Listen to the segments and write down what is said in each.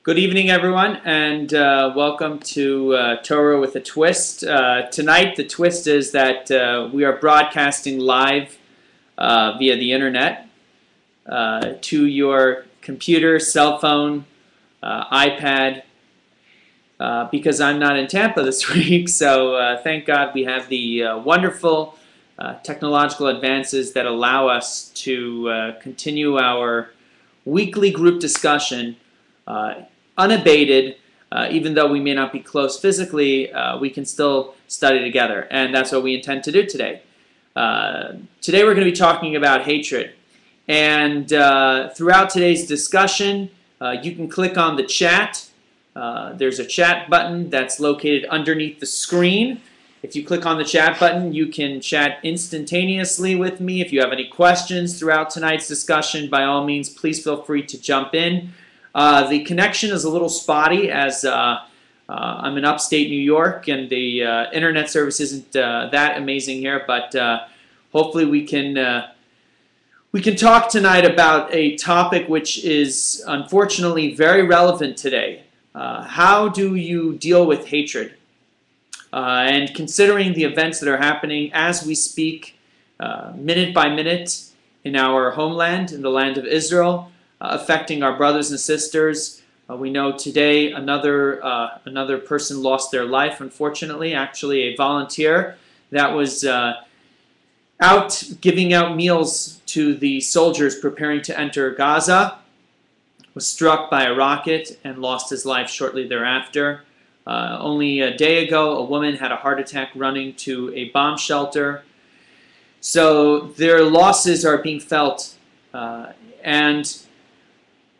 Good evening, everyone, and welcome to Torah with a Twist. Tonight, the twist is that we are broadcasting live via the internet to your computer, cell phone, iPad, because I'm not in Tampa this week. So thank God we have the wonderful technological advances that allow us to continue our weekly group discussion unabated. Even though we may not be close physically, we can still study together, and that's what we intend to do today. Today we're going to be talking about hatred, and throughout today's discussion, you can click on the chat. There's a chat button that's located underneath the screen. If you click on the chat button, you can chat instantaneously with me. If you have any questions throughout tonight's discussion, by all means, please feel free to jump in. The connection is a little spotty as I'm in upstate New York and the internet service isn't that amazing here, but hopefully we can talk tonight about a topic which is unfortunately very relevant today. How do you deal with hatred? And considering the events that are happening as we speak, minute by minute in our homeland, in the land of Israel, affecting our brothers and sisters. We know today another person lost their life, unfortunately, actually a volunteer that was out giving out meals to the soldiers preparing to enter Gaza, was struck by a rocket and lost his life shortly thereafter. Only a day ago, a woman had a heart attack running to a bomb shelter. So their losses are being felt, and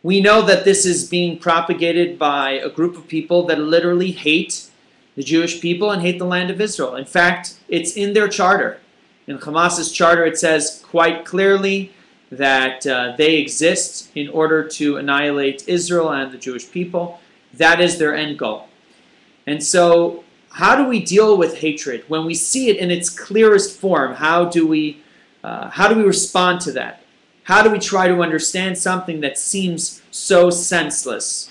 we know that this is being propagated by a group of people that literally hate the Jewish people and hate the land of Israel. In fact, it's in their charter. In Hamas's charter, it says quite clearly that they exist in order to annihilate Israel and the Jewish people. That is their end goal. And so, how do we deal with hatred? When we see it in its clearest form, how do we respond to that? How do we try to understand something that seems so senseless?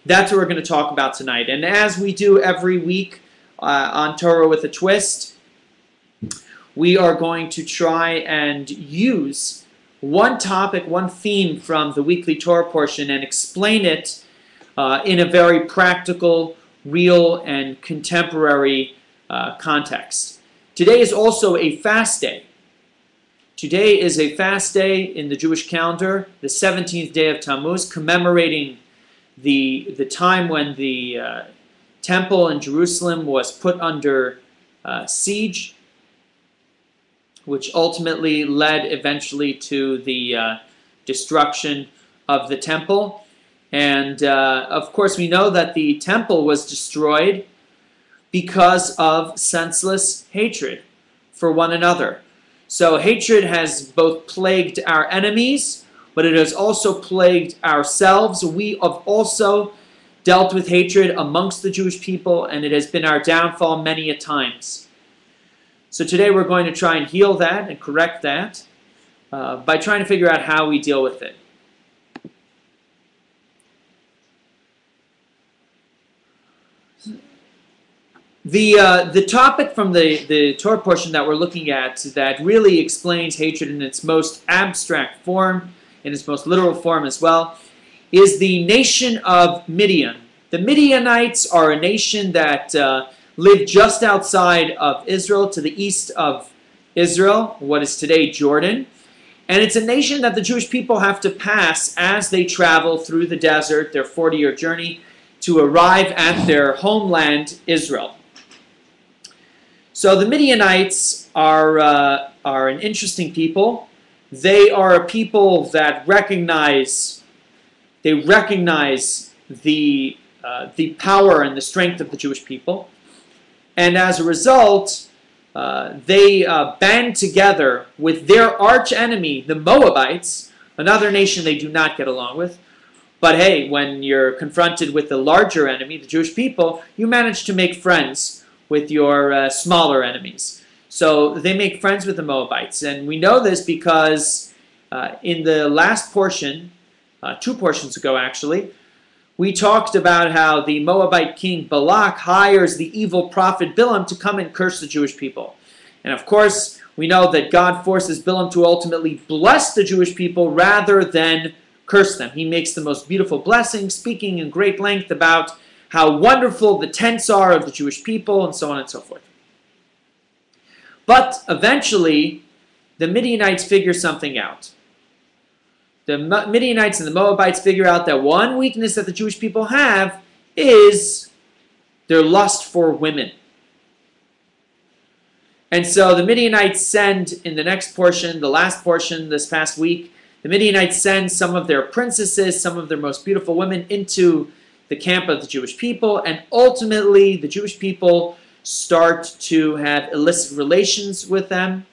That's what we're going to talk about tonight. And as we do every week on Torah with a Twist, we are going to try and use one topic, one theme from the weekly Torah portion and explain it in a very practical, real, and contemporary context. Today is also a fast day. Today is a fast day in the Jewish calendar, the 17th day of Tammuz, commemorating the time when the temple in Jerusalem was put under siege, which ultimately led eventually to the destruction of the temple. And of course we know that the temple was destroyed because of senseless hatred for one another. So hatred has both plagued our enemies, but it has also plagued ourselves. We have also dealt with hatred amongst the Jewish people, and it has been our downfall many a times. So today we're going to try and heal that and correct that by trying to figure out how we deal with it. The topic from the Torah portion that we're looking at that really explains hatred in its most abstract form, in its most literal form as well, is the nation of Midian. The Midianites are a nation that lived just outside of Israel, to the east of Israel, what is today Jordan. And it's a nation that the Jewish people have to pass as they travel through the desert, their 40-year journey, to arrive at their homeland, Israel. So the Midianites are an interesting people. They are a people that recognize the power and the strength of the Jewish people, and as a result, they band together with their arch enemy, the Moabites, another nation they do not get along with. But hey, when you're confronted with the larger enemy, the Jewish people, you manage to make friends with your smaller enemies. So they make friends with the Moabites. And we know this because in the last portion, 2 portions ago actually, we talked about how the Moabite king Balak hires the evil prophet Bilam to come and curse the Jewish people. And of course, we know that God forces Bilam to ultimately bless the Jewish people rather than curse them. He makes the most beautiful blessing, speaking in great length about how wonderful the tents are of the Jewish people, and so on and so forth. But eventually, the Midianites figure something out. The Midianites and the Moabites figure out that one weakness that the Jewish people have is their lust for women. And so the Midianites send, in the next portion, the last portion this past week, the Midianites send some of their princesses, some of their most beautiful women into the camp of the Jewish people, and ultimately the Jewish people start to have illicit relations with them,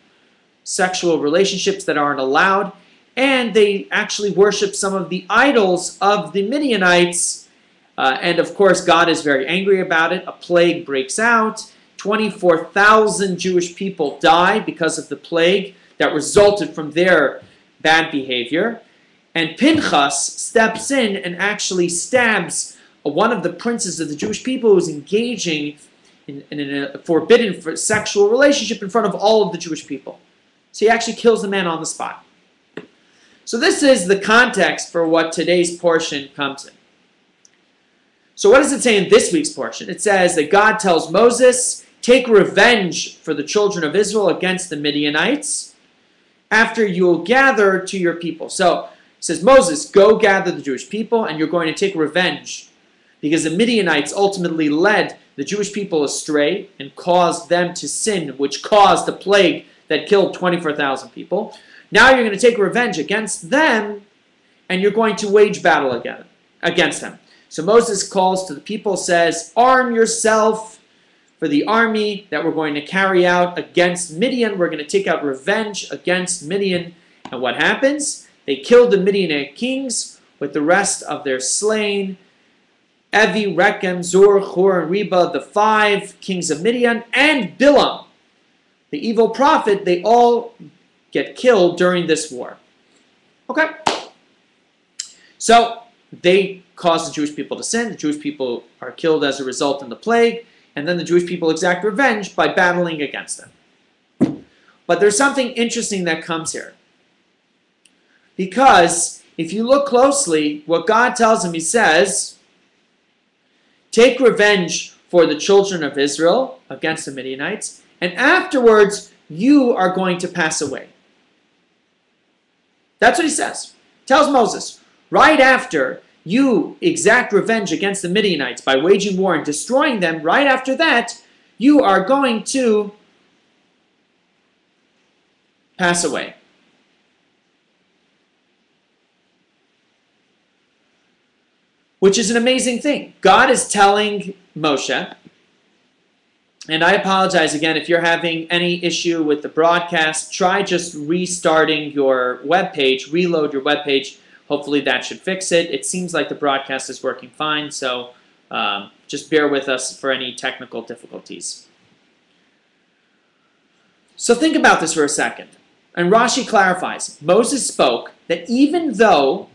sexual relationships that aren't allowed, and they actually worship some of the idols of the Midianites, and of course God is very angry about it. A plague breaks out. 24,000 Jewish people die because of the plague that resulted from their bad behavior. And Pinchas steps in and actually stabs one of the princes of the Jewish people who was engaging in a forbidden sexual relationship in front of all of the Jewish people. So he actually kills the man on the spot. So this is the context for what today's portion comes in. So what does it say in this week's portion? It says that God tells Moses, take revenge for the children of Israel against the Midianites after you'll gather to your people. So it says, Moses, go gather the Jewish people and you're going to take revenge because the Midianites ultimately led the Jewish people astray and caused them to sin, which caused the plague that killed 24,000 people. Now you're going to take revenge against them and you're going to wage battle against them. So Moses calls to the people, says, arm yourself for the army that we're going to carry out against Midian. We're going to take out revenge against Midian. And what happens? They killed the Midianite kings with the rest of their slain. Evi, Rechem, Zur, Hur, and Reba, the 5 kings of Midian, and Bilam, the evil prophet, they all get killed during this war. Okay? So they cause the Jewish people to sin. The Jewish people are killed as a result in the plague. And then the Jewish people exact revenge by battling against them. But there's something interesting that comes here. Because if you look closely, what God tells him, he says, take revenge for the children of Israel against the Midianites, and afterwards you are going to pass away. That's what he says. Tells Moses, right after you exact revenge against the Midianites by waging war and destroying them, right after that, you are going to pass away. Which is an amazing thing. God is telling Moshe, and I apologize again if you're having any issue with the broadcast, try just restarting your web page, reload your web page. Hopefully that should fix it. It seems like the broadcast is working fine, so just bear with us for any technical difficulties. So think about this for a second. And Rashi clarifies, Moses spoke that even though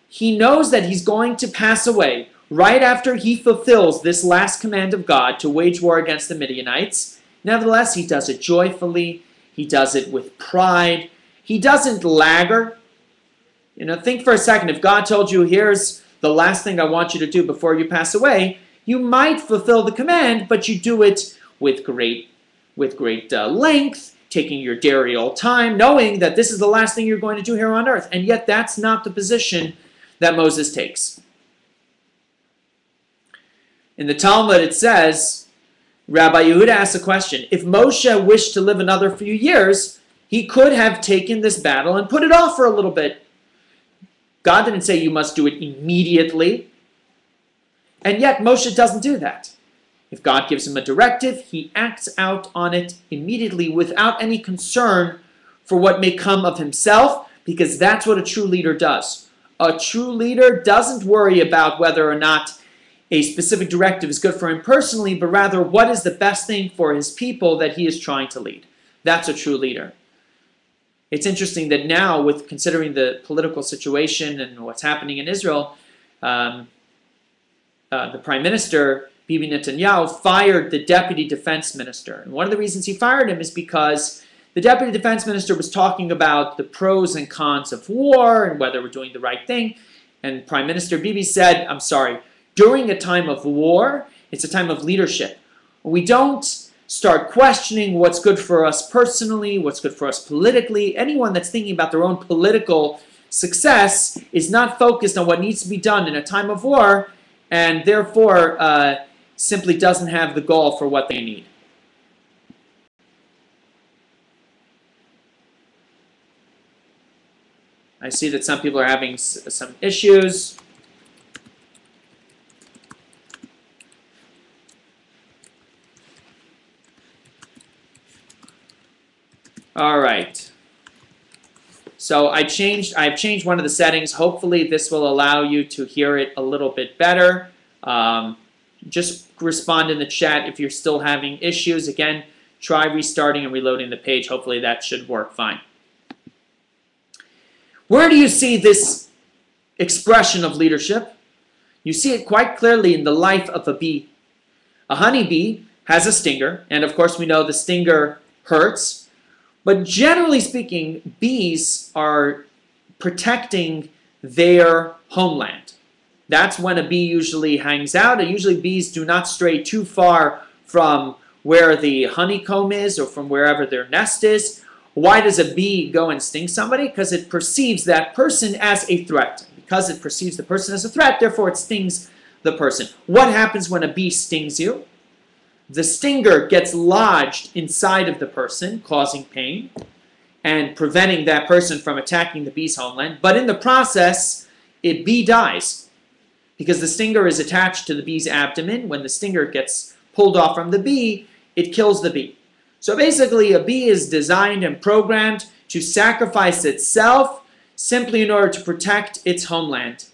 he knows that he's going to pass away right after he fulfills this last command of God to wage war against the Midianites, nevertheless, he does it joyfully. He does it with pride. He doesn't laggard. You know, think for a second, if God told you, here's the last thing I want you to do before you pass away, you might fulfill the command, but you do it with great length, taking your dairy all time, knowing that this is the last thing you're going to do here on earth. And yet that's not the position that Moses takes. In the Talmud it says, Rabbi Yehuda asks a question, if Moshe wished to live another few years, he could have taken this battle and put it off for a little bit. God didn't say you must do it immediately. And yet Moshe doesn't do that. If God gives him a directive, he acts out on it immediately without any concern for what may come of himself, because that's what a true leader does. A true leader doesn't worry about whether or not a specific directive is good for him personally, but rather what is the best thing for his people that he is trying to lead. That's a true leader. It's interesting that now, with considering the political situation and what's happening in Israel, the prime minister, Bibi Netanyahu, fired the deputy defense minister. And one of the reasons he fired him is because the deputy defense minister was talking about the pros and cons of war and whether we're doing the right thing. And Prime Minister Bibi said, I'm sorry, during a time of war, it's a time of leadership. We don't start questioning what's good for us personally, what's good for us politically. Anyone that's thinking about their own political success is not focused on what needs to be done in a time of war, and therefore simply doesn't have the goal for what they need. I see that some people are having some issues. All right. So I've changed one of the settings. Hopefully this will allow you to hear it a little bit better. Just respond in the chat if you're still having issues. Again, try restarting and reloading the page. Hopefully that should work fine. Where do you see this expression of leadership? You see it quite clearly in the life of a bee. A honeybee has a stinger, and of course we know the stinger hurts. But generally speaking, bees are protecting their homeland. That's when a bee usually hangs out. And usually bees do not stray too far from where the honeycomb is or from wherever their nest is. Why does a bee go and sting somebody? Because it perceives that person as a threat. Because it perceives the person as a threat, therefore it stings the person. What happens when a bee stings you? The stinger gets lodged inside of the person, causing pain and preventing that person from attacking the bee's homeland. But in the process, a bee dies because the stinger is attached to the bee's abdomen. When the stinger gets pulled off from the bee, it kills the bee. So basically, a bee is designed and programmed to sacrifice itself simply in order to protect its homeland.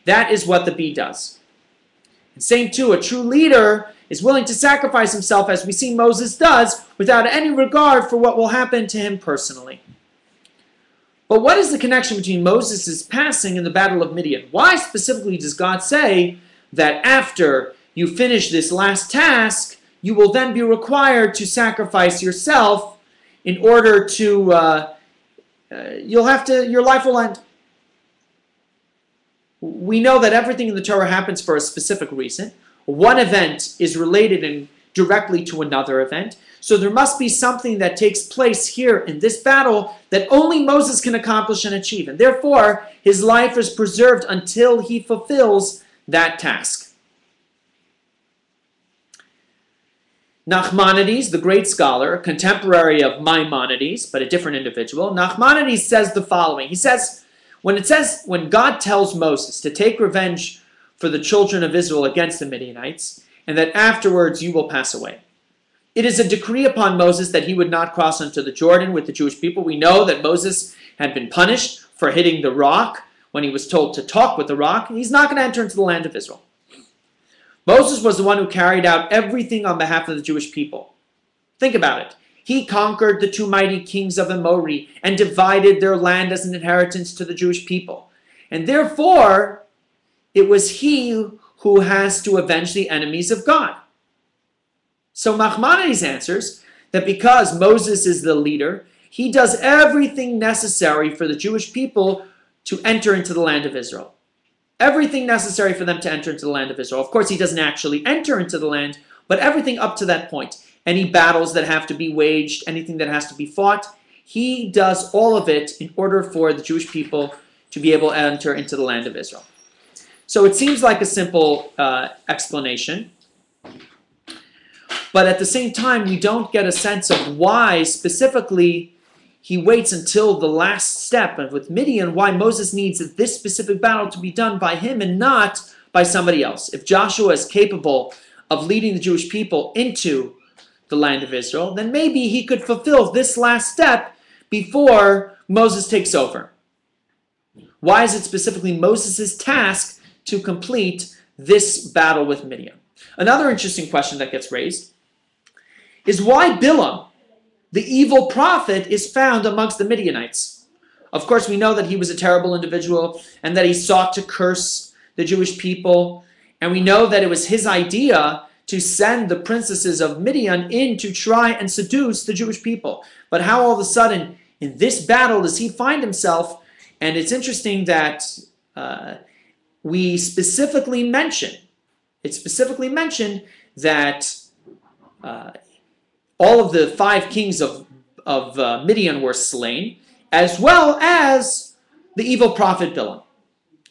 That is what the bee does. And same too, a true leader is willing to sacrifice himself, as we see Moses does, without any regard for what will happen to him personally. But what is the connection between Moses' passing and the battle of Midian? Why specifically does God say that after you finish this last task, you will then be required to sacrifice yourself in order to, your life will end? We know that everything in the Torah happens for a specific reason. One event is related directly to another event. So there must be something that takes place here in this battle that only Moses can accomplish and achieve. And therefore, his life is preserved until he fulfills that task. Nachmanides, the great scholar, a contemporary of Maimonides, but a different individual, Nachmanides says the following. He says, when God tells Moses to take revenge for the children of Israel against the Midianites, and that afterwards you will pass away, it is a decree upon Moses that he would not cross into the Jordan with the Jewish people. We know that Moses had been punished for hitting the rock when he was told to talk with the rock. He's not going to enter into the land of Israel. Moses was the one who carried out everything on behalf of the Jewish people. Think about it. He conquered the two mighty kings of Amori and divided their land as an inheritance to the Jewish people. And therefore, it was he who has to avenge the enemies of God. So Nachmanides answers that because Moses is the leader, he does everything necessary for the Jewish people to enter into the land of Israel. Everything necessary for them to enter into the land of Israel. Of course, he doesn't actually enter into the land, but everything up to that point. Any battles that have to be waged, anything that has to be fought, he does all of it in order for the Jewish people to be able to enter into the land of Israel. So it seems like a simple explanation. But at the same time, we don't get a sense of why specifically he waits until the last step. And with Midian, why Moses needs this specific battle to be done by him and not by somebody else. If Joshua is capable of leading the Jewish people into the land of Israel, then maybe he could fulfill this last step before Moses takes over. Why is it specifically Moses' task to complete this battle with Midian? Another interesting question that gets raised is why Bilam, the evil prophet, is found amongst the Midianites. Of course, we know that he was a terrible individual and that he sought to curse the Jewish people. And we know that it was his idea to send the princesses of Midian in to try and seduce the Jewish people. But how all of a sudden, in this battle, does he find himself? And it's interesting that we specifically mention, that all of the 5 kings of Midian were slain, as well as the evil prophet Bilam.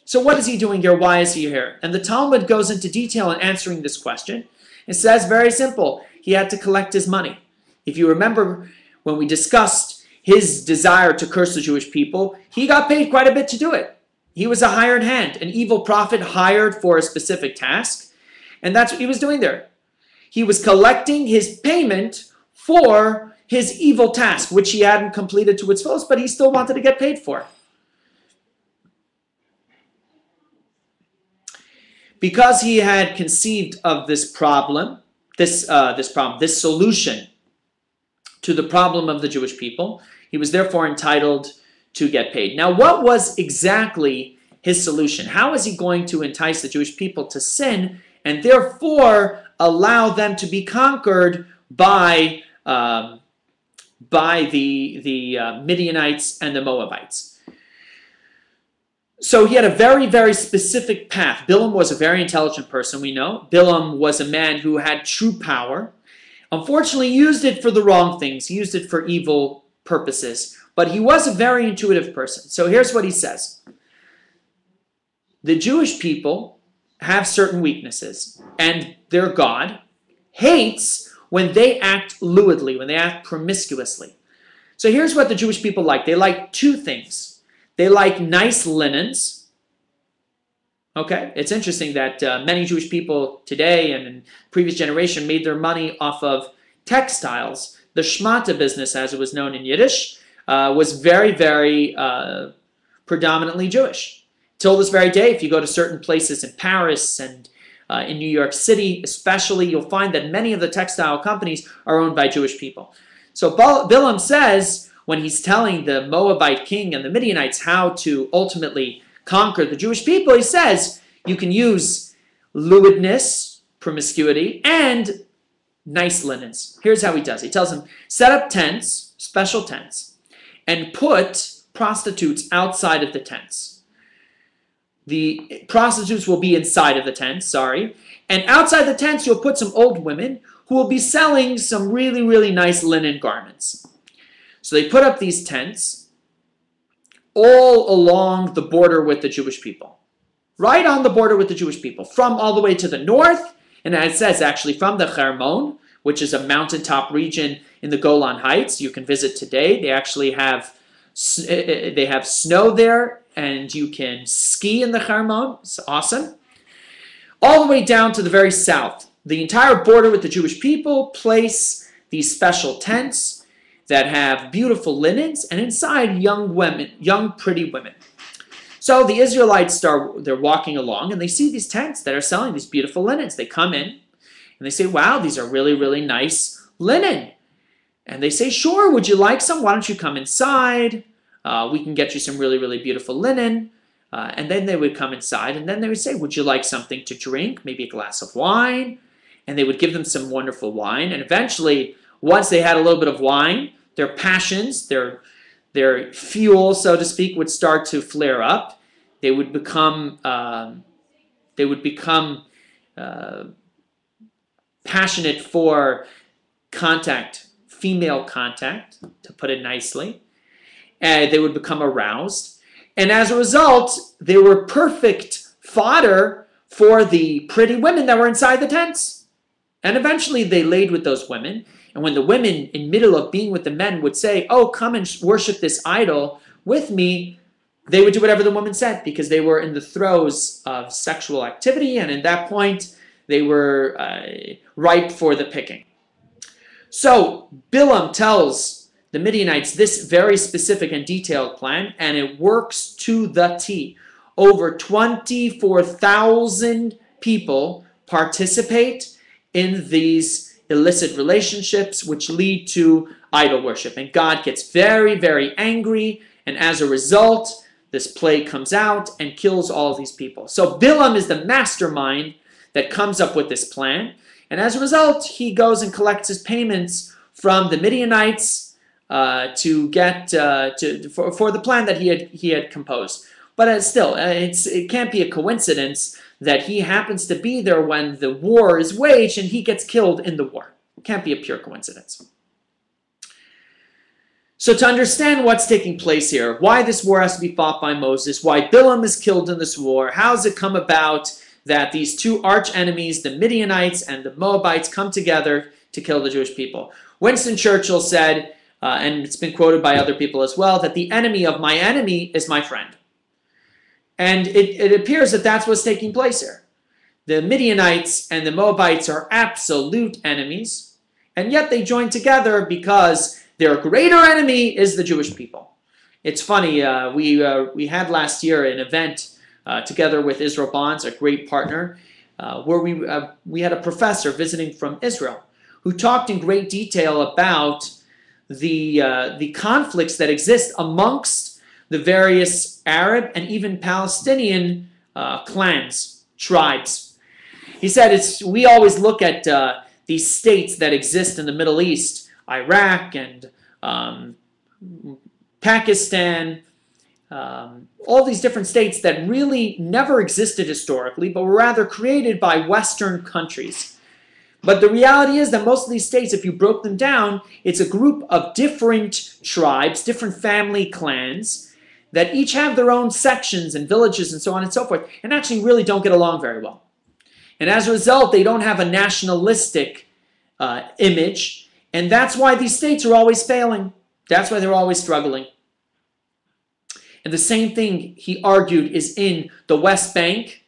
So what is he doing here? Why is he here? And the Talmud goes into detail in answering this question. It says, very simple, he had to collect his money. If you remember when we discussed his desire to curse the Jewish people, he got paid quite a bit to do it. He was a hired hand, an evil prophet hired for a specific task, and that's what he was doing there. He was collecting his payment for his evil task, which he hadn't completed to its fullest, but he still wanted to get paid for. Because he had conceived of this problem, this solution to the problem of the Jewish people, he was therefore entitled to get paid. Now, what was exactly his solution? How is he going to entice the Jewish people to sin and therefore allow them to be conquered by the Midianites and the Moabites? So he had a very, very specific path. Bilam was a very intelligent person, we know. Bilam was a man who had true power. Unfortunately, he used it for the wrong things. He used it for evil purposes. But he was a very intuitive person. So here's what he says. The Jewish people have certain weaknesses, and their God hates when they act lewdly, when they act promiscuously. So here's what the Jewish people like. They like 2 things. They like nice linens. Okay, it's interesting that many Jewish people today and in previous generation made their money off of textiles. The shmata business, as it was known in Yiddish, was very, very predominantly Jewish. Till this very day, if you go to certain places in Paris and in New York City especially, you'll find that many of the textile companies are owned by Jewish people. So Bilam says, when he's telling the Moabite king and the Midianites how to ultimately conquer the Jewish people, he says you can use lewdness, promiscuity, and nice linens. Here's how he does. He tells them, set up tents, special tents, and put prostitutes outside of the tents. The prostitutes will be inside of the tents, and outside the tents you'll put some old women who will be selling some really, really nice linen garments. So they put up these tents all along the border with the Jewish people. Right on the border with the Jewish people. From all the way to the north, and as it says actually from the Hermon, which is a mountaintop region in the Golan Heights. You can visit today. They actually have snow there, and you can ski in the Hermon. It's awesome. All the way down to the very south. The entire border with the Jewish people place these special tents that have beautiful linens, and inside young women, young pretty women. So the Israelites they're walking along, and they see these tents that are selling these beautiful linens. They come in, and they say, wow, these are really, really nice linen. And they say, sure, would you like some? Why don't you come inside? We can get you some really, really beautiful linen. And then they would come inside, and then they would say, would you like something to drink? Maybe a glass of wine? And they would give them some wonderful wine. And eventually, once they had a little bit of wine, their passions, their fuel, so to speak, would start to flare up. They would become passionate for contact, female contact, to put it nicely. And they would become aroused. And as a result, they were perfect fodder for the pretty women that were inside the tents. And eventually they laid with those women. And when the women, in middle of being with the men, would say, oh, come and worship this idol with me, they would do whatever the woman said, because they were in the throes of sexual activity, and at that point, they were ripe for the picking. So Bilam tells the Midianites this very specific and detailed plan, and it works to the T. Over 24,000 people participate in these illicit relationships, which lead to idol worship. And God gets very, very angry, and as a result, this plague comes out and kills all these people. So Bilam is the mastermind that comes up with this plan. And as a result, he goes and collects his payments from the Midianites to get for the plan that he had composed. But still, it can't be a coincidence that he happens to be there when the war is waged and he gets killed in the war. It can't be a pure coincidence. So to understand what's taking place here, why this war has to be fought by Moses, why Bilam is killed in this war, how does it come about that these two arch enemies, the Midianites and the Moabites, come together to kill the Jewish people? Winston Churchill said, and it's been quoted by other people as well, that the enemy of my enemy is my friend. And it appears that that's what's taking place here. The Midianites and the Moabites are absolute enemies, and yet they join together because their greater enemy is the Jewish people. It's funny, we had last year an event together with Israel Bonds, a great partner, where we had a professor visiting from Israel who talked in great detail about the conflicts that exist amongst the various Arab and even Palestinian clans, tribes. He said we always look at these states that exist in the Middle East, Iraq and Pakistan, all these different states that really never existed historically, but were rather created by Western countries. But the reality is that most of these states, if you broke them down, it's a group of different tribes, different family clans, that each have their own sections and villages and so on and so forth, and actually really don't get along very well. And as a result, they don't have a nationalistic image, and that's why these states are always failing. That's why they're always struggling. And the same thing, he argued, is in the West Bank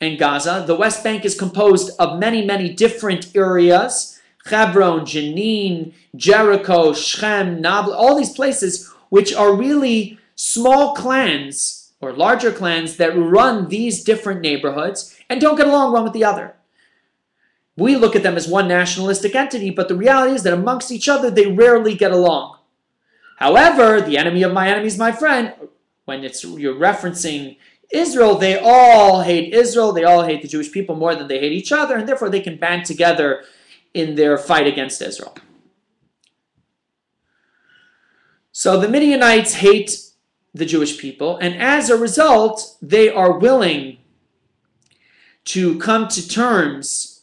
and Gaza. The West Bank is composed of many, many different areas. Hebron, Jenin, Jericho, Shechem, Nablus, all these places which are really small clans or larger clans that run these different neighborhoods and don't get along one with the other. We look at them as one nationalistic entity, but the reality is that amongst each other, they rarely get along. However, the enemy of my enemy is my friend. When you're referencing Israel, they all hate Israel. They all hate the Jewish people more than they hate each other, and therefore they can band together in their fight against Israel. So the Midianites hate the Jewish people, and as a result, they are willing to come to terms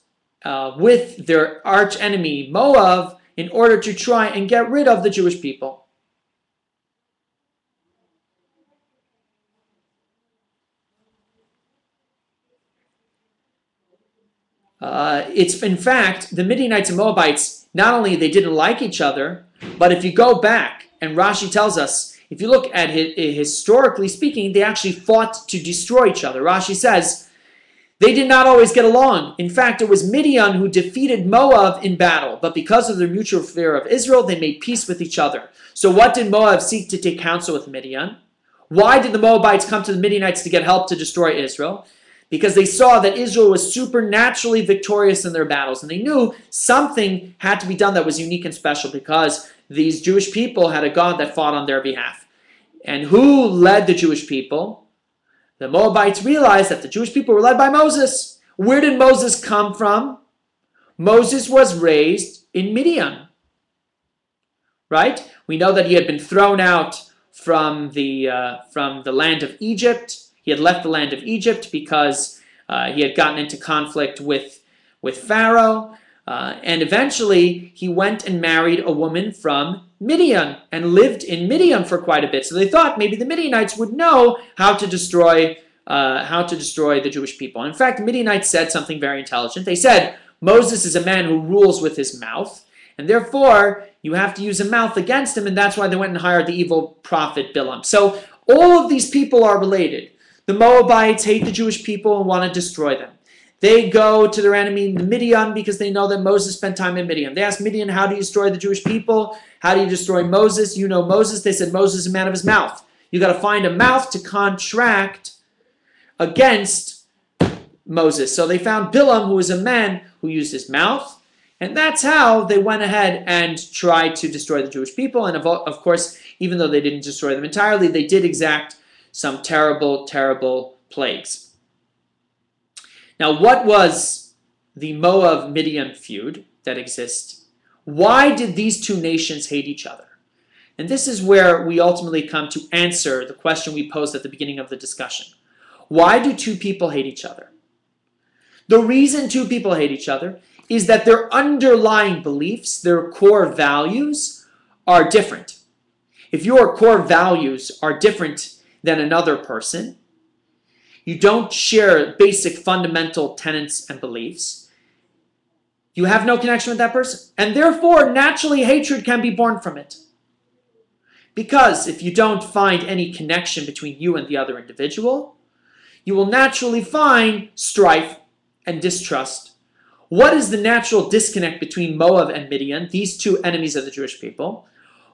with their arch enemy Moab in order to try and get rid of the Jewish people. It's in fact, the Midianites and Moabites, not only they didn't like each other, but if you go back, and Rashi tells us, if you look at it, historically speaking, they actually fought to destroy each other. Rashi says, they did not always get along. In fact, it was Midian who defeated Moab in battle, but because of their mutual fear of Israel, they made peace with each other. So what did Moab seek to take counsel with Midian? Why did the Moabites come to the Midianites to get help to destroy Israel? Because they saw that Israel was supernaturally victorious in their battles, and they knew something had to be done that was unique and special because these Jewish people had a God that fought on their behalf. And who led the Jewish people? The Moabites realized that the Jewish people were led by Moses. Where did Moses come from? Moses was raised in Midian, right? We know that he had been thrown out from the land of Egypt. He had left the land of Egypt because he had gotten into conflict with Pharaoh. And eventually, he went and married a woman from Midian and lived in Midian for quite a bit. So they thought maybe the Midianites would know how to destroy the Jewish people. In fact, the Midianites said something very intelligent. They said, Moses is a man who rules with his mouth, and therefore you have to use a mouth against him, and that's why they went and hired the evil prophet Bilam. So all of these people are related. The Moabites hate the Jewish people and want to destroy them. They go to their enemy, the Midian, because they know that Moses spent time in Midian. They asked Midian, how do you destroy the Jewish people? How do you destroy Moses? You know Moses. They said, Moses is a man of his mouth. You got to find a mouth to contract against Moses. So they found Bilam, who was a man who used his mouth. And that's how they went ahead and tried to destroy the Jewish people. And of course, even though they didn't destroy them entirely, they did exact some terrible, terrible plagues. Now, what was the Moab-Midian feud that exists? Why did these two nations hate each other? And this is where we ultimately come to answer the question we posed at the beginning of the discussion. Why do two people hate each other? The reason two people hate each other is that their underlying beliefs, their core values, are different. If your core values are different than another person, you don't share basic fundamental tenets and beliefs, you have no connection with that person. And therefore, naturally, hatred can be born from it. Because if you don't find any connection between you and the other individual, you will naturally find strife and distrust. What is the natural disconnect between Moab and Midian, these two enemies of the Jewish people?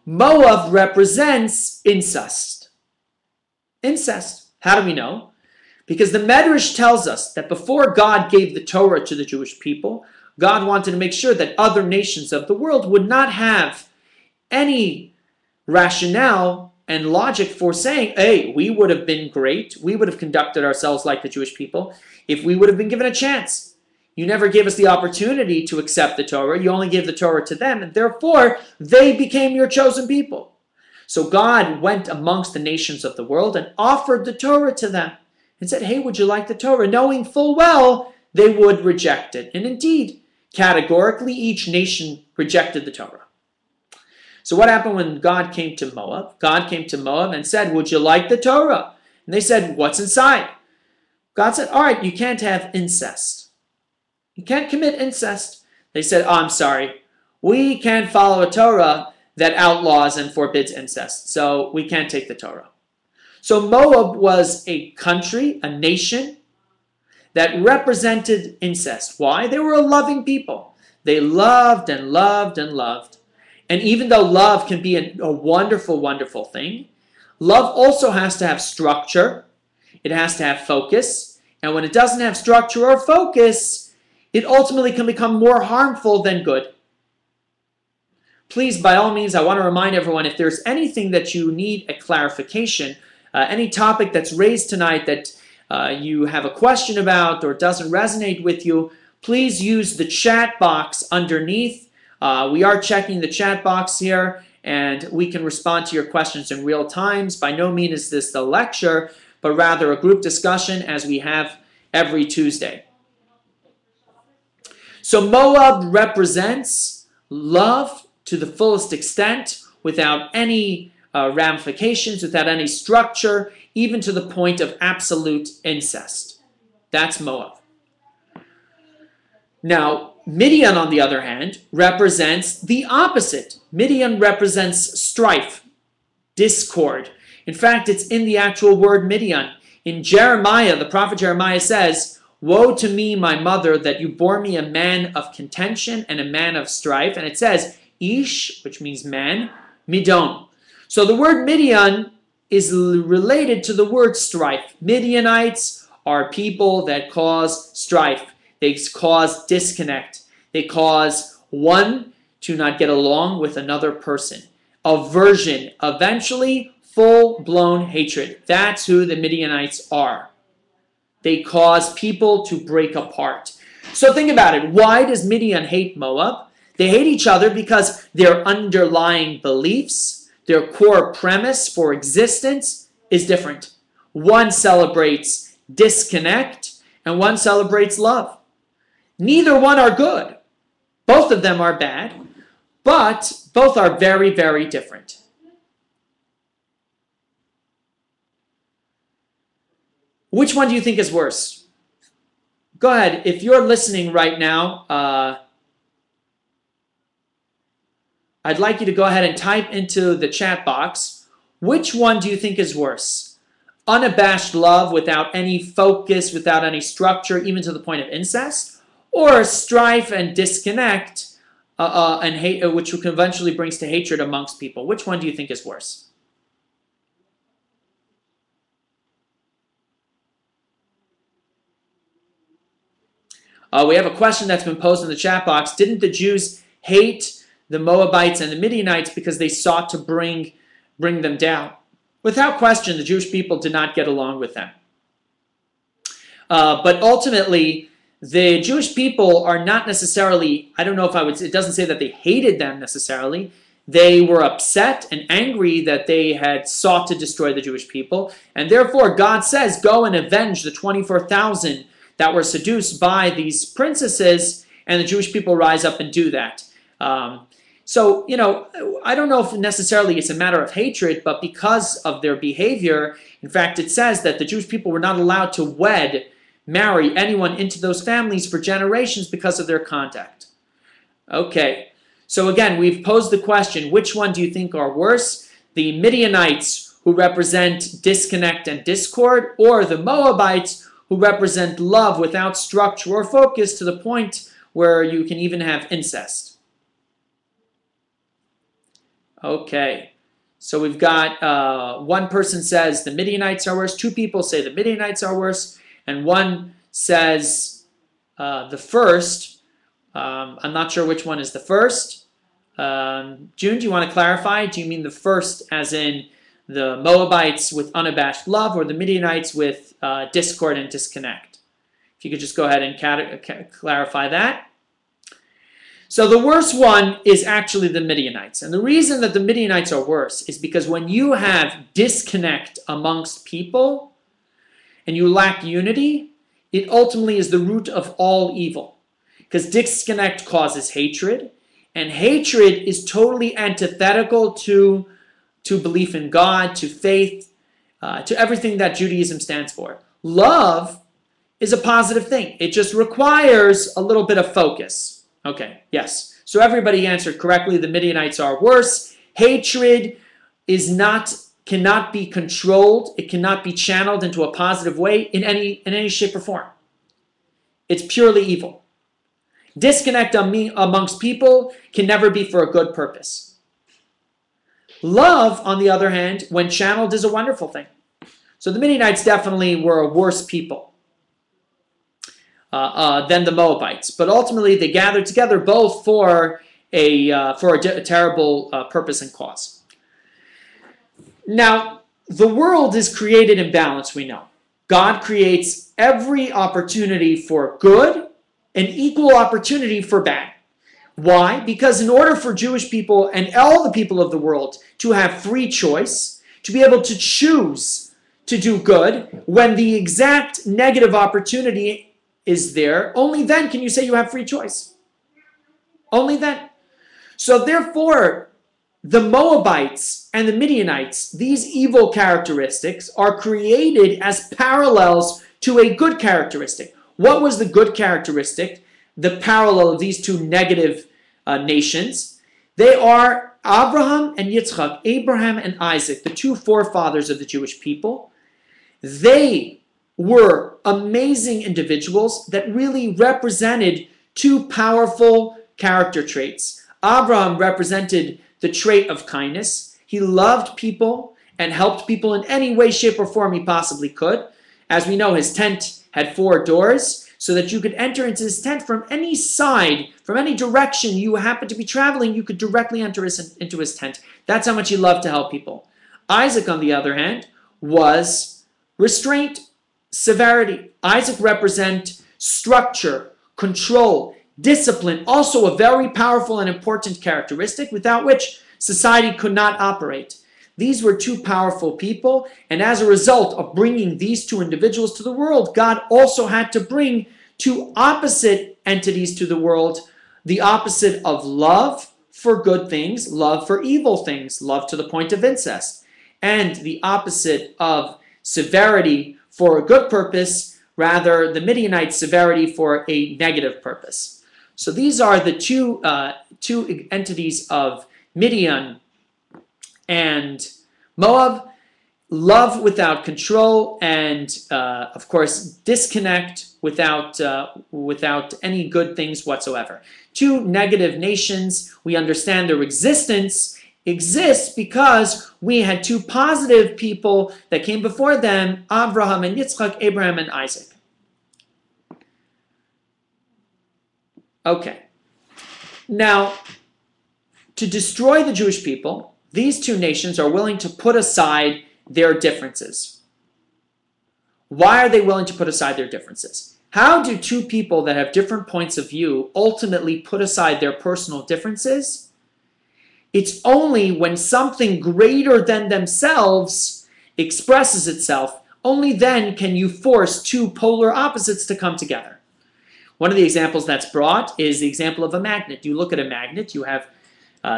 Moab represents incest. Incest. How do we know? Because the Medrash tells us that before God gave the Torah to the Jewish people, God wanted to make sure that other nations of the world would not have any rationale and logic for saying, hey, we would have been great, we would have conducted ourselves like the Jewish people if we would have been given a chance. You never gave us the opportunity to accept the Torah. You only gave the Torah to them, and therefore they became your chosen people. So God went amongst the nations of the world and offered the Torah to them and said, hey, would you like the Torah? Knowing full well they would reject it. And indeed, categorically, each nation rejected the Torah. So what happened when God came to Moab? God came to Moab and said, would you like the Torah? And they said, what's inside? God said, all right, you can't have incest. You can't commit incest. They said, oh, I'm sorry. We can't follow a Torah that outlaws and forbids incest. So we can't take the Torah. So Moab was a country, a nation, that represented incest. Why? They were a loving people. They loved and loved and loved. And even though love can be a wonderful, wonderful thing, love also has to have structure. It has to have focus. And when it doesn't have structure or focus, it ultimately can become more harmful than good. Please, by all means, I want to remind everyone, if there's anything that you need a clarification, any topic that's raised tonight that you have a question about or doesn't resonate with you, please use the chat box underneath. We are checking the chat box here, and we can respond to your questions in real time. By no means is this the lecture, but rather a group discussion as we have every Tuesday. So Moab represents love to the fullest extent, without any ramifications, without any structure, even to the point of absolute incest. That's Moab. Now, Midian, on the other hand, represents the opposite. Midian represents strife, discord. In fact, it's in the actual word Midian. In Jeremiah, the prophet Jeremiah says, woe to me, my mother, that you bore me a man of contention and a man of strife. And it says, Ish, which means man, Midon. So the word Midian is related to the word strife. Midianites are people that cause strife. They cause disconnect. They cause one to not get along with another person. Aversion, eventually full-blown hatred. That's who the Midianites are. They cause people to break apart. So think about it. Why does Midian hate Moab? They hate each other because their underlying beliefs, their core premise for existence is different. One celebrates disconnect and one celebrates love. Neither one are good. Both of them are bad, but both are very, very different. Which one do you think is worse? Go ahead. If you're listening right now, I'd like you to go ahead and type into the chat box, which one do you think is worse? Unabashed love without any focus, without any structure, even to the point of incest? Or strife and disconnect and hate, which eventually brings to hatred amongst people? Which one do you think is worse? We have a question that's been posed in the chat box. Didn't the Jews hate the Moabites and the Midianites because they sought to bring them down? Without question, the Jewish people did not get along with them. But ultimately, the Jewish people are not necessarily, I don't know if I would, it doesn't say that they hated them necessarily. They were upset and angry that they had sought to destroy the Jewish people. And therefore, God says, go and avenge the 24,000 that were seduced by these princesses. And the Jewish people rise up and do that. So, I don't know if necessarily it's a matter of hatred, but because of their behavior, in fact, it says that the Jewish people were not allowed to marry anyone into those families for generations because of their conduct. Okay, so again, we've posed the question, which one do you think are worse? The Midianites, who represent disconnect and discord, or the Moabites, who represent love without structure or focus to the point where you can even have incest? Okay, so we've got one person says the Midianites are worse, two people say the Midianites are worse, and one says the first. I'm not sure which one is the first. June, do you want to clarify? Do you mean the first as in the Moabites with unabashed love, or the Midianites with discord and disconnect? If you could just go ahead and clarify that. So the worst one is actually the Midianites. And the reason that the Midianites are worse is because when you have disconnect amongst people and you lack unity, it ultimately is the root of all evil. Because disconnect causes hatred, and hatred is totally antithetical to belief in God, to faith, to everything that Judaism stands for. Love is a positive thing. It just requires a little bit of focus. Okay, yes. So everybody answered correctly. The Midianites are worse. Hatred cannot be controlled. It cannot be channeled into a positive way in any shape or form. It's purely evil. Disconnect amongst people can never be for a good purpose. Love, on the other hand, when channeled, is a wonderful thing. So the Midianites definitely were a worse people than the Moabites. But ultimately, they gathered together both for a terrible purpose and cause. Now, the world is created in balance, we know. God creates every opportunity for good and equal opportunity for bad. Why? Because in order for Jewish people and all the people of the world to have free choice, to be able to choose to do good, when the exact negative opportunity is there, only then can you say you have free choice. Only then. So therefore, the Moabites and the Midianites, these evil characteristics are created as parallels to a good characteristic. What was the good characteristic? The parallel of these two negative nations. They are Abraham and Yitzchak, Abraham and Isaac, the two forefathers of the Jewish people. They were amazing individuals that really represented two powerful character traits. Abraham represented the trait of kindness. He loved people and helped people in any way, shape, or form he possibly could. As we know, his tent had 4 doors so that you could enter into his tent from any side, from any direction you happen to be traveling, you could directly enter into his tent. That's how much he loved to help people. Isaac, on the other hand, was restraint, severity. Isaac represents structure, control, discipline, also a very powerful and important characteristic without which society could not operate. These were two powerful people, and as a result of bringing these two individuals to the world, God also had to bring two opposite entities to the world, the opposite of love for good things, love for evil things, love to the point of incest, and the opposite of severity for a good purpose, rather the Midianite severity for a negative purpose. So these are the two entities of Midian and Moab: love without control, and of course disconnect without any good things whatsoever. Two negative nations. We understand their existence exists because we had two positive people that came before them: Abraham and Yitzchak, Abraham and Isaac. Okay. Now, to destroy the Jewish people, these two nations are willing to put aside their differences? Why are they willing to put aside their differences? How do two people that have different points of view ultimately put aside their personal differences? It's only when something greater than themselves expresses itself, only then can you force two polar opposites to come together. One of the examples that's brought is the example of a magnet. You look at a magnet, you have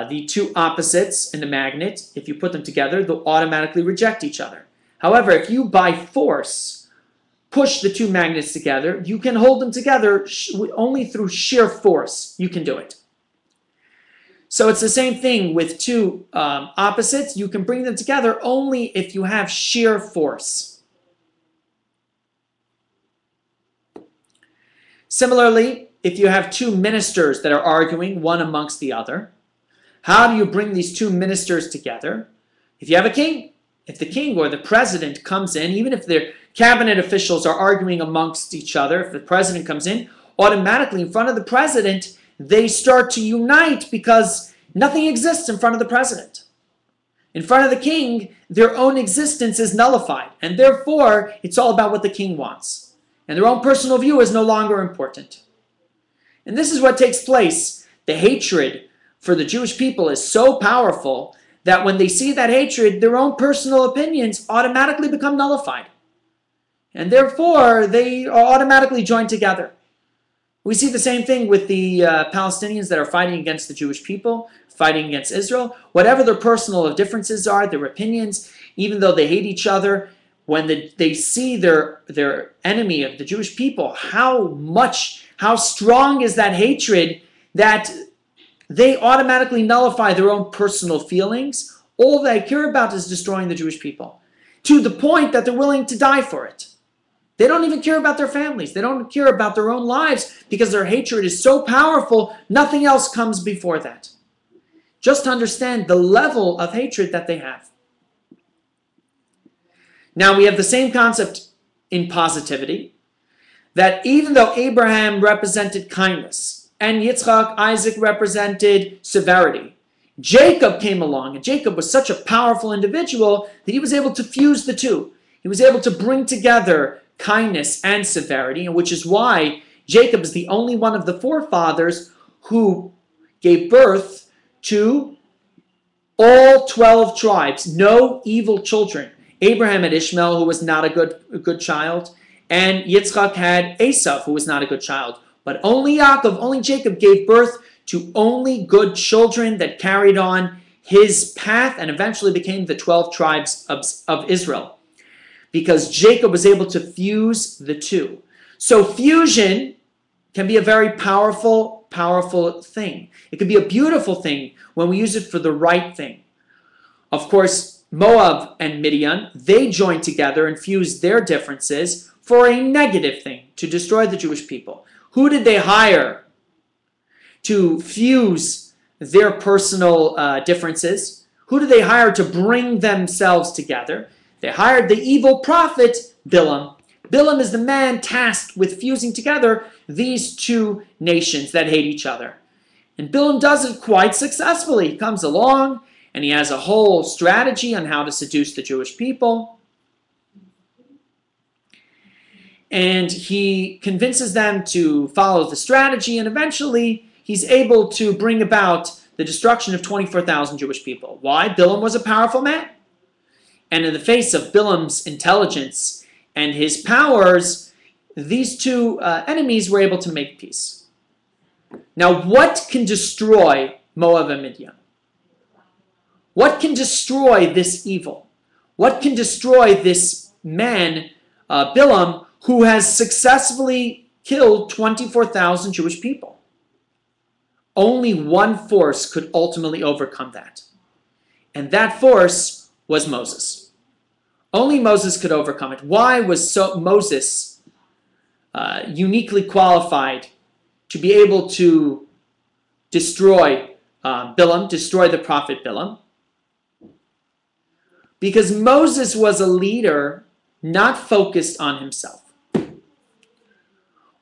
the two opposites in the magnet. If you put them together, they'll automatically reject each other. However, if you by force push the two magnets together, you can hold them together only through sheer force. You can do it. So it's the same thing with two opposites. You can bring them together only if you have sheer force. Similarly, if you have two ministers that are arguing one amongst the other, how do you bring these two ministers together? If you have a king, if the king or the president comes in, even if their cabinet officials are arguing amongst each other, if the president comes in, automatically in front of the president, they start to unite because nothing exists in front of the president. In front of the king, their own existence is nullified, and therefore it's all about what the king wants. And their own personal view is no longer important. And this is what takes place. The hatred for the Jewish people is so powerful that when they see that hatred, their own personal opinions automatically become nullified. And therefore, they are automatically joined together. We see the same thing with the Palestinians that are fighting against the Jewish people, fighting against Israel. Whatever their personal differences are, their opinions, even though they hate each other, when they see their enemy of the Jewish people, how strong is that hatred that they automatically nullify their own personal feelings. All they care about is destroying the Jewish people, to the point that they're willing to die for it. They don't even care about their families. They don't care about their own lives because their hatred is so powerful, nothing else comes before that. Just to understand the level of hatred that they have. Now we have the same concept in positivity, that even though Abraham represented kindness and Yitzchak, Isaac represented severity, Jacob came along, and Jacob was such a powerful individual that he was able to fuse the two. He was able to bring together kindness and severity, and which is why Jacob is the only one of the forefathers who gave birth to all 12 tribes, no evil children. Abraham had Ishmael, who was not a good child, and Yitzchak had Esau, who was not a good child. But only Yaakov, only Jacob gave birth to only good children that carried on his path and eventually became the 12 tribes of Israel. Because Jacob was able to fuse the two. So fusion can be a very powerful thing. It can be a beautiful thing when we use it for the right thing. Of course, Moab and Midian, they joined together and fused their differences for a negative thing, to destroy the Jewish people. Who did they hire to fuse their personal differences? Who did they hire to bring themselves together? They hired the evil prophet Bilam. Bilam is the man tasked with fusing together these two nations that hate each other. And Bilam does it quite successfully. He comes along and he has a whole strategy on how to seduce the Jewish people. And he convinces them to follow the strategy, and eventually he's able to bring about the destruction of 24,000 Jewish people. Why? Bilam was a powerful man. And in the face of Bilam's intelligence and his powers, these two enemies were able to make peace. Now, what can destroy Moab and Midian? What can destroy this evil? What can destroy this man, Bilam, who has successfully killed 24,000 Jewish people? Only one force could ultimately overcome that. And that force was Moses. Only Moses could overcome it. Why was Moses uniquely qualified to be able to destroy Bilam, destroy the prophet Bilam? Because Moses was a leader not focused on himself.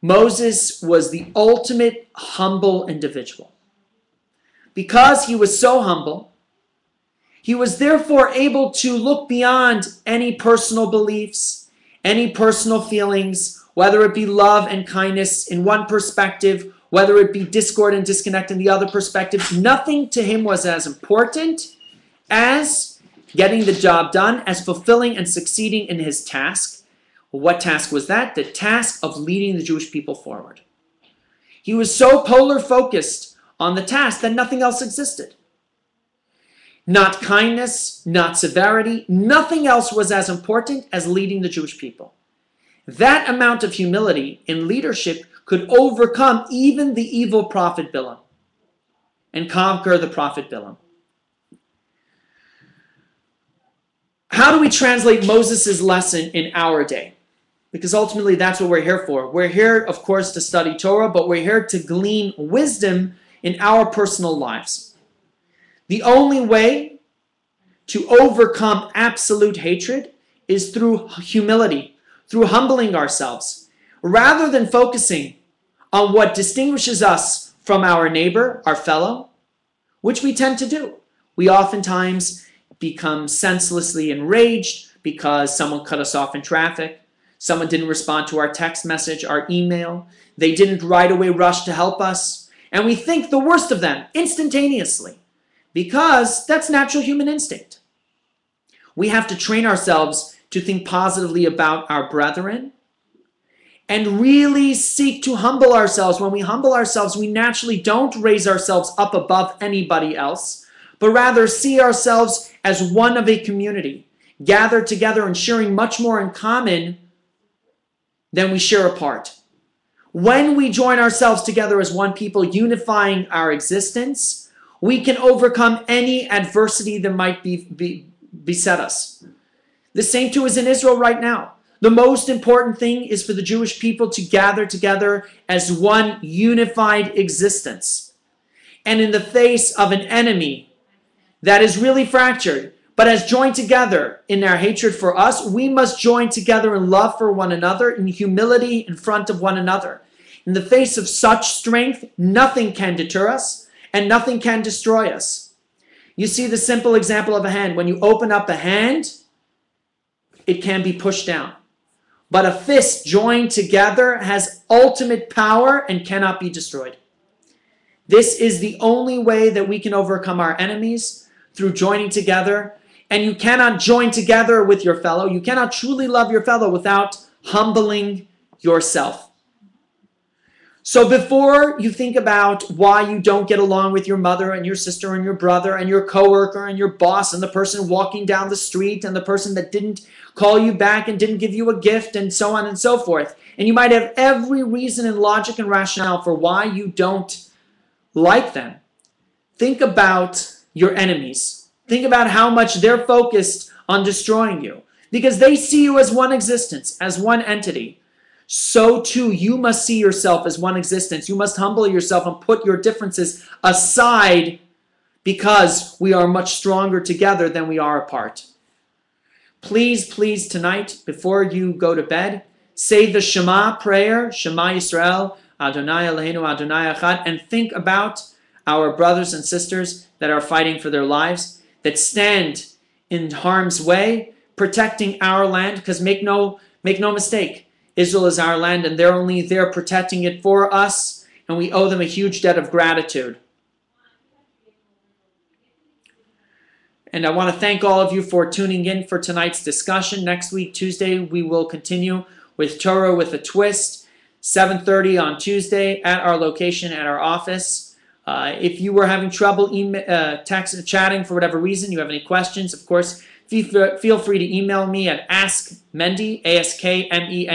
Moses was the ultimate humble individual. Because he was so humble, He was therefore able to look beyond any personal beliefs, any personal feelings, whether it be love and kindness in one perspective, whether it be discord and disconnect in the other perspective. Nothing to him was as important as getting the job done, as fulfilling and succeeding in his task. What task was that? The task of leading the Jewish people forward. He was so polar focused on the task that nothing else existed. Not kindness, not severity, nothing else was as important as leading the Jewish people. That amount of humility in leadership could overcome even the evil prophet Bilam and conquer the prophet Bilam. How do we translate Moses' lesson in our day? Because ultimately that's what we're here for. We're here, of course, to study Torah, but we're here to glean wisdom in our personal lives. The only way to overcome absolute hatred is through humility, through humbling ourselves. Rather than focusing on what distinguishes us from our neighbor, our fellow, which we tend to do. We oftentimes become senselessly enraged because someone cut us off in traffic, someone didn't respond to our text message, our email, they didn't right away rush to help us, and we think the worst of them instantaneously because that's natural human instinct. We have to train ourselves to think positively about our brethren and really seek to humble ourselves. When we humble ourselves, we naturally don't raise ourselves up above anybody else, but rather see ourselves as one of a community, gathered together and sharing much more in common than we share apart. When we join ourselves together as one people, unifying our existence, we can overcome any adversity that might beset us. The same too is in Israel right now. The most important thing is for the Jewish people to gather together as one unified existence. And in the face of an enemy that is really fractured, but has joined together in their hatred for us, we must join together in love for one another, in humility in front of one another. In the face of such strength, nothing can deter us and nothing can destroy us. You see the simple example of a hand. When you open up a hand, it can be pushed down. But a fist joined together has ultimate power and cannot be destroyed. This is the only way that we can overcome our enemies, through joining together. And you cannot join together with your fellow. You cannot truly love your fellow without humbling yourself. So before you think about why you don't get along with your mother and your sister and your brother and your coworker and your boss and the person walking down the street and the person that didn't call you back and didn't give you a gift and so on and so forth, and you might have every reason and logic and rationale for why you don't like them, think about your enemies. Think about how much they're focused on destroying you, because they see you as one existence, as one entity. So too, you must see yourself as one existence. You must humble yourself and put your differences aside, because we are much stronger together than we are apart. Please, please, tonight, before you go to bed, say the Shema prayer, Shema Yisrael, Adonai Eloheinu, Adonai Echad, and think about our brothers and sisters that are fighting for their lives, that stand in harm's way, protecting our land, because make no mistake, Israel is our land, and they're only there protecting it for us, and we owe them a huge debt of gratitude. And I want to thank all of you for tuning in for tonight's discussion. Next week, Tuesday, we will continue with Torah with a Twist, 7:30 on Tuesday at our location, at our office. If you were having trouble text, chatting for whatever reason, you have any questions, of course, feel free to email me at askmendy, askmendy,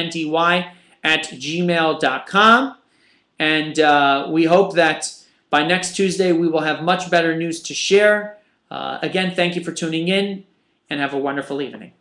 @gmail.com. And we hope that by next Tuesday we will have much better news to share. Again, thank you for tuning in, and have a wonderful evening.